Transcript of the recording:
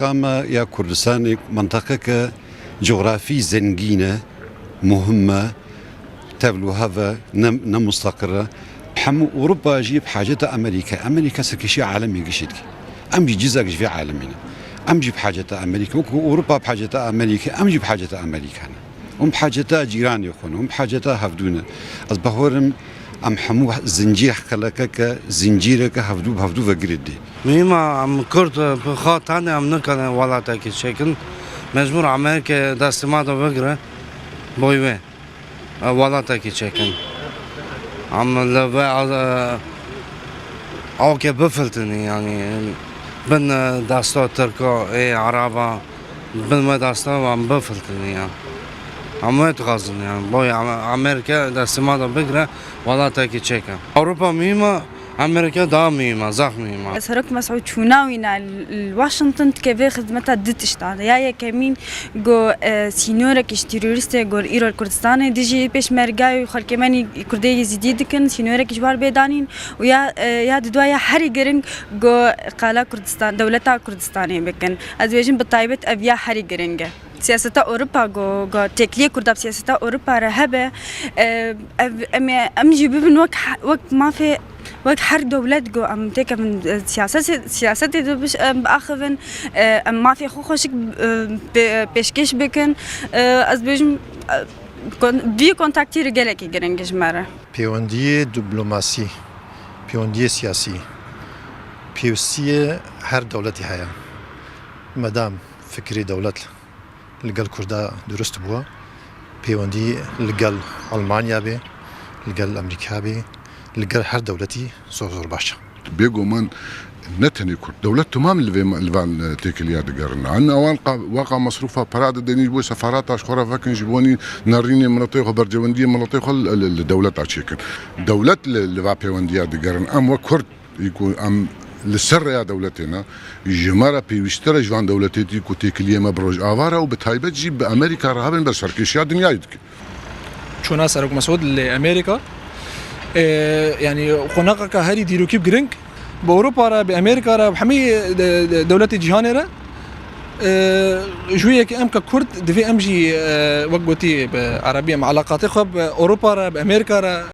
قامة يا كردستان منطقة جغرافي زنقينة مهمة تبلو هذا مستقرة حمو أوروبا جيب حاجة أمريكا سكشي عالمي قشتك أمجي جزء في عالمنا أمجي بحاجة أمريكا أوروبا بحاجة أمريكا أمجي بحاجة أمريكا هم بحاجة جيران يكون هم بحاجة هفدونا أصبحورم أم حمو زنجير خلقك زنجيرك هفدو وقردي ميما عم كرت بخاط تاني عم نكن ولا تاكي شكل مجبور أمريكا داستماده بقرة بويوه ولا تاكي شكل عم لبا اوكي بفلتني يعني بن داستو تركو عربة بن ما داستو عم بفلتني يعني عم يتغازن يعني بوي أمريكا داستماده بقرة ولا تاكي شكل أوروبا ميما أمريكا داميما زخميما سرك مسعود شوناوينا الواشنطن كيف خدمتها دتشت على يا كمين جو سينورك تيروريست جو إيران كردستان ديجي بيش مرجعي خالكماني كردي يزيدي دكن سينورك جوار بيدانين ويا دوايا حري جرين جو قالا كردستان دولتها كردستاني بكن أزواجين بالطيبة أبيا حري جرينجا سياسة أوروبا جو تكلية كردا بسياسة أوروبا رهبة أمجي ببن وقت ما في وقت حر دولت جو أم تيك من سياسة بش بأخذن ما في خوشك بيشكش بكن أزبيجم في كونتاكتي رجالك يجرنجش مرة. پیوندی دیپلماسی، پیوندی سیاسی، پیوستی هر دولتی هیا. مدام فکری دولت لقل کردا درست بوا، پیوندی لقل آلمانیا به، لقل امریکا به، لقل هر دولتی زور باشه. بيجو من نتني كرد دولة تمام اللي تيكليا دقرنا عنا واقع مصروفها براد دنيش بو سفارات اشخورا فاكن جبوني ناريني مناطق برجوندية مناطق الدولة عشيكن دولة اللي بيونديا دقرنا ام وكرد يكون ام للسر يا دولتنا جمارة بيشتري جوان دولتي كو تيكليا مبروج آوارا وبتهيبت جيب بأمريكا رهابن بسركيشيا دنيا يدك شو ناس أروك مسعود لأمريكا يعني قناقك هاري ديروكيب جرينك بأوروبا را بأمريكا را بحمي دولة جهان را شوية كأم ككرد دفي أمجي وقتي بعربية مع علاقاتي خب أوروبا را بأمريكا را